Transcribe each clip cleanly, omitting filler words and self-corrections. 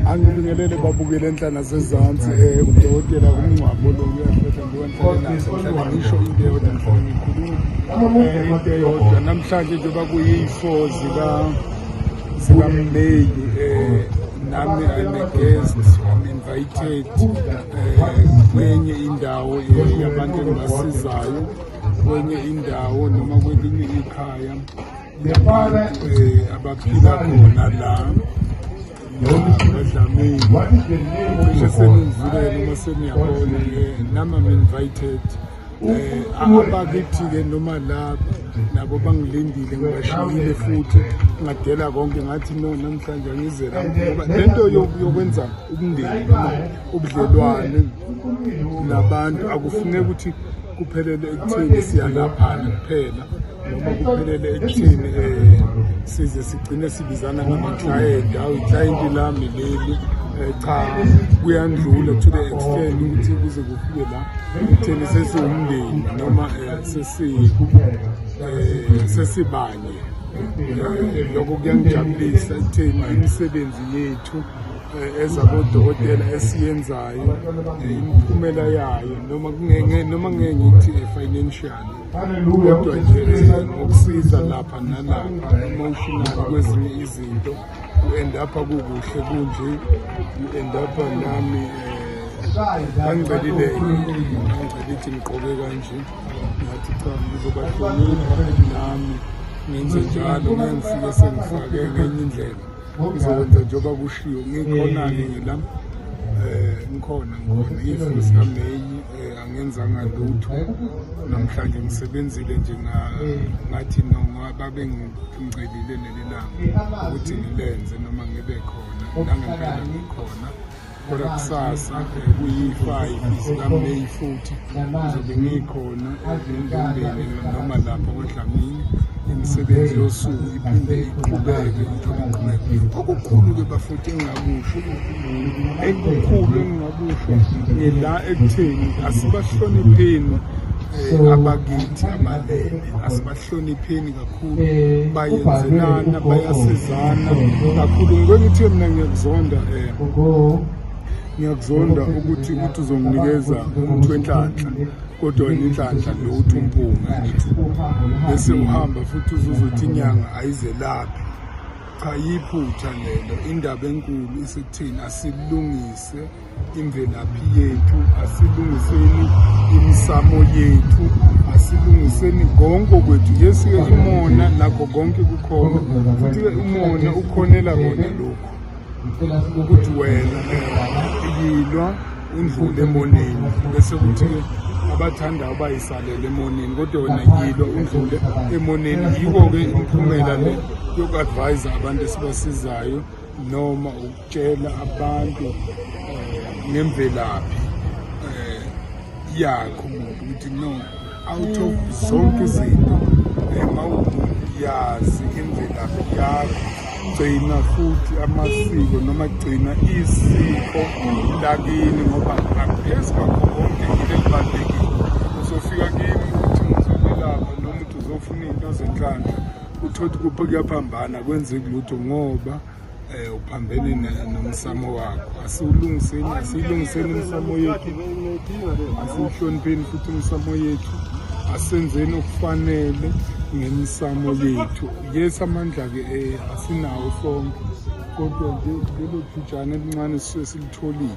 angibingelele babukele enhlana sezantsi udokotela kumngcwabo lo uyafetha ngihlala ngisho into eyodwa ngikhuluma into eyodwa namhlanje njengoba kuyi-4 zikaMeyi nami I'm-a-guest, I'm invited kwenye indawo yabantu engibasizayo, kwenye indawo noma kwelinye ikhaya abantu abaphila khona la Dlamini. Cishe senivulele noma seniyabona nami I'm-invited. Abakithi-ke noma lapha nabo bangilindile ngibashiyile futhi ngadela konke ngathi no namhlanje angize la ngoba lento yokwenza umndeni noma ubudlelwane nabantu akufuneki ukuthi kuphelele ekutheni siyalaphana kuphela noma kuphelele ekutheni size sigcine sibizana ngama-client awu i-client lami leli cha kuyandlula to the extent ukuthi kuze kufike la ekutheni sesiwumndeni noma sesibanye. Lokho kuyangijabulisa ekutheni imisebenzi yethu ezabodokotela esiyenzayo imiphumela yayo noma ngeke ngithi financial kodwa nje ngokusiza lapha nalapha emotional kwezinye izinto u-end up kukuhle kunje u-end up nami angicelileyo ngicelithi ngiqoke kanje ngathi cha ngizobahlonipha nami ngenze njalo ngengifike sengifake ngenye indlela ngizokwenza njengoba kushiwo ngikhona-ke la ngikhona i-4 zikaMeyi angenzanga lutho namhlanje ngisebenzile nje ngathi noma babe ngicelile nelilanga ukuthi ngilenze noma ngibe khona nangempela ngikhona kodwa kusasa kuyi-5 zikaMeyi futhi ngizobe ngikhona endombeni noma lapha kwaDlamini imisebenzi yosuku iphinde iqhubeke okukhulu-ke bafuthi engingakusho ngila ekutheni asibahlonipheni abakithi amalele asibahlonipheni kakhulu bayenzelana bayasizana kakhulu ngikwengithi mina ngiyakuzonda ukuthi uzonginikeza umuthi wenhlanhla kodwa inhlanhla lutho umphunga bese uhamba futhi uzothi inyanga ayizelaphi. Cha yiphutha lelo indaba enkulu isekuthini asilungise imvelaphi yethu asilungiseni imisamo yethu asilungiseni konke kwethu yesike imona nakho konke kukhona futhi umona ukhonela kona lokho ukuthi wena yilwa undlule emoneni bese kuthi abathanda abayisalele emoneni kodwa wena yilwa undlule emoneni. Yiko-ke imiphumela le yoku-advise abantu esibasizayo noma ukutshela abantu ngemvelaphi yakho umuntu ukuthi no out of zonke izinto mawuyazi imvelaphi yakho gcina futhi amasiko noma gcina isiko lakini ngoba ngaphezu kwakho konke into ebalulekile uzofika kimi ukuthi ngizobelapha noma ukuthi uzofuna into zenhlanhla uthothi kuphi kuyaphambana kwenzeki lutho ngoba uphambene nomsamo wakho. Asiyilungiseni imsamo yethu asihlonipheni futhi imsamo yethu asenzeni okufanele ngemisamo yethu. Yes amandla-ke asinawo sonke kodwa lelo thutshana elincane silitholile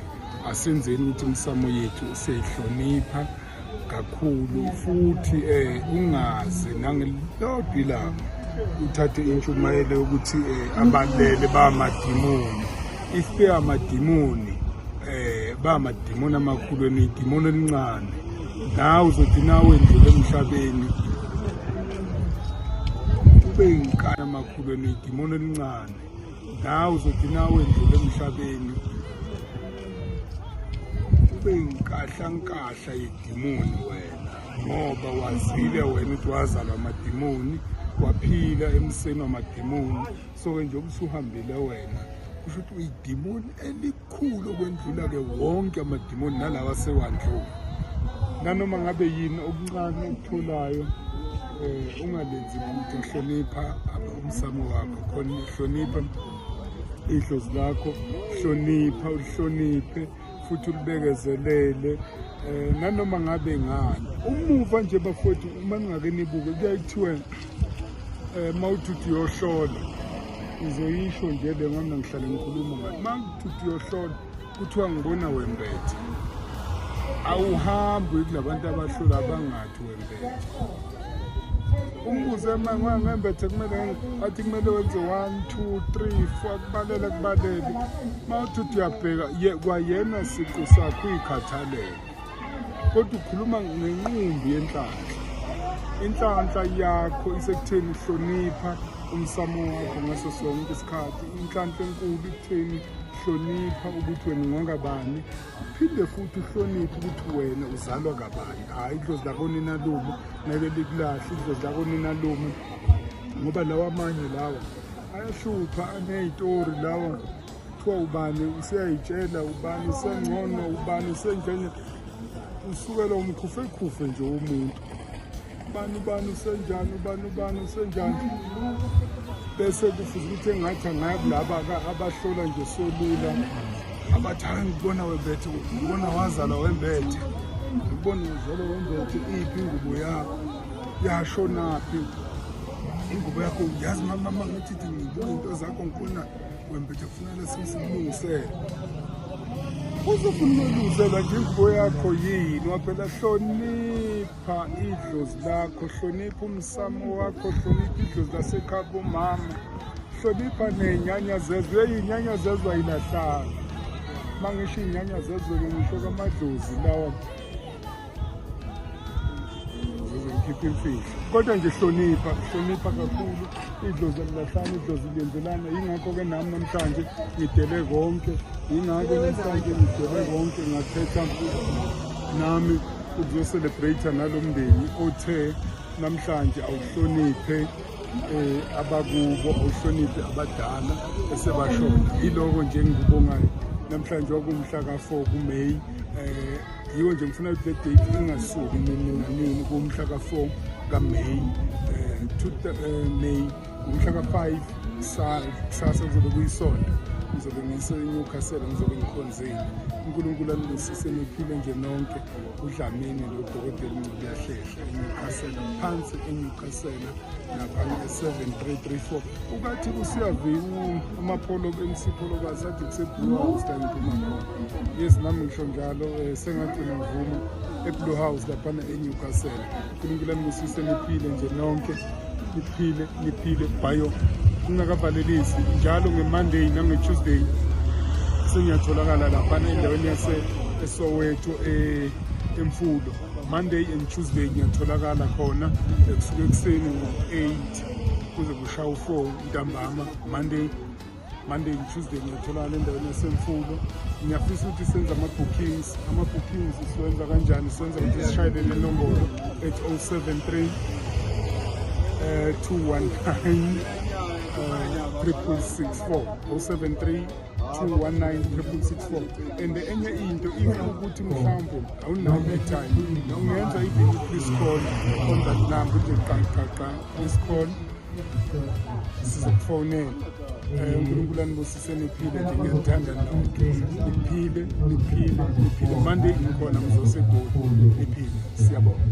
asenzeni ukuthi imsamo yethu siyayihlonipha kakhulu futhi ungaze nangelodwa ilanga uthathe intshumayelo yokuthi abalele bamadimoni. If beyamadimoni bamadimoni amakhulu idimoni elincane nawe uzothi nawe endlule emhlabeni ube inkana amakhulu idimoni elincane nawe uzothi nawe endlule emhlabeni ube inkahla yedimoni wena ngoba wazile wena ukuthi wazalwa amadimoni waphila emseni wamadimoni so-ke nje usuhambile wena kusho ukuthi uyidimoni elikhulu okwendlula-ke wonke amadimoni nalawa asewandlula. Nanoma ngabe yini okuncane okutholayo ungalenzi ukuthi hlonipha umsamo wakho khona hlonipha idlozi lakho, hlonipha, ulihloniphe futhi ulibekezelele. Nanoma ngabe ngani umuva nje bafowethu, uma ningake nibuke kuyaye kuthiwe mawuthi uyohlola, ngizoyisho nje le ngoba ngihlale ngikhuluma ngayo, mawuthi uyohlola kuthiwa ngibona wembethe, awuhambi kulabantu abahlola abangathi wembethe. Umbuze ngembethe kumele athi kumele wenze 1 2 3 4 kubalele. Mawuthi uyabheka kwayena siqu sakho uyikhathalele, kodwa ukhuluma ngenqumbi yenhlanhla. Inhlanhla yakho isekutheni hlonipha umsamo wakho ngaso sonke isikhathi. Inhlanhla enkulu ikutheni hlonipha ukuthi wena ngongabani, phinde futhi uhloniphe ukuthi wena uzalwa kabani. Hayi idlozi lakho nina lumo ngeke likulahle, idlozi lakho nina lumo, ngoba lawa amanye lawa ayahlupha, aneyitori lawa. Kuthiwa ubani usiyayitshela, ubani usengcono, ubani usenjenye, usukela umkhufe nje umuntu, ubani usenjani, ubani usenjani, bese kufuze ukuthi engathi angabi laba abahlola nje solula, abathi hayi ngibona wembethe, ngibona wazala wembethe, ngibona uzalwa wembethe, iphi ingubo yakho, yashonaphi ingubo yakho, yazi mama ngithi ngibona into zakho, ngibona wembethe, kufanele simlungisele. Uzofuna ukulungisela nje ingubo yakho yini, waphela hlonipha idlozi lakho, hlonipha umsamo wakho, hlonipha idlozi lasekhaya umama, hlonipha nenyanya zezwe. Iyinyanya zezwe ayilahlanga. Uma ngisho iyinyanya zezwe ngisho kamadlozi lawa ngikhipha imfihlo, kodwa nje hlonipha kakhulu. Idlozi alilahlanga, idlozi liyenzelana. Yingakho-ke nami namhlanje ngidele konke, ngakhetha nami ukuzocelebrate nalo mndeni othe namhlanje awuhloniphe abakubo, awuhloniphe abadala esebashona. Yiloko nje engikubongayo namhlanje, wakumhla ka-4 kuMeyi. Yiwo nje ngifuna ukuthi le date ingasuki nini kumhla ka-4 kaMeyi, May, umhla ka-5 kusasa kuzobe kuyisonto, ngizobe ngise-Newcastle, ngizobe ngikhonzile. uNkulunkulu anibusise niphile nje nonke. uDlamini lo dokotela uNcube Yahlehla eNewcastle, phansi eNewcastle lapha e7334. Ukathi kusiyaviwa amapolo MC Pholokazi athi kuseBlue House la ngiphuma khona. Yes, nami ngisho njalo, sengathi ngivuma eBlue House lapha eNewcastle. uNkulunkulu anibusise niphile nje nonke, niphile bayo. Ngingakavalelisi njalo ngeMonday nangeTuesday sengiyatholakala lapha endaweni eSoweto eMfulo. Monday and Tuesday ngiyatholakala khona kusuka ekuseni ngo-8 kuze kushaya u-4 ntambama. Monday and Tuesday ngiyatholakala endaweni yaseMfulo. Ngiyafisa ukuthi senze ama-bookings siwenza kanjani? Siwenza ukuthi sishayelele inombolo ethi 073 219 664 073 219 664. And enye into if ukuthi mhlawumbe awunayo i-time, ungenza even please call on that number nje qaqaqa, please call, sizokufonela. uNkulunkulu anibusise niphile nje, ngiyathanda nonke, niphile. Monday ngikhona, ngizosegoli, niphile. Siyabonga.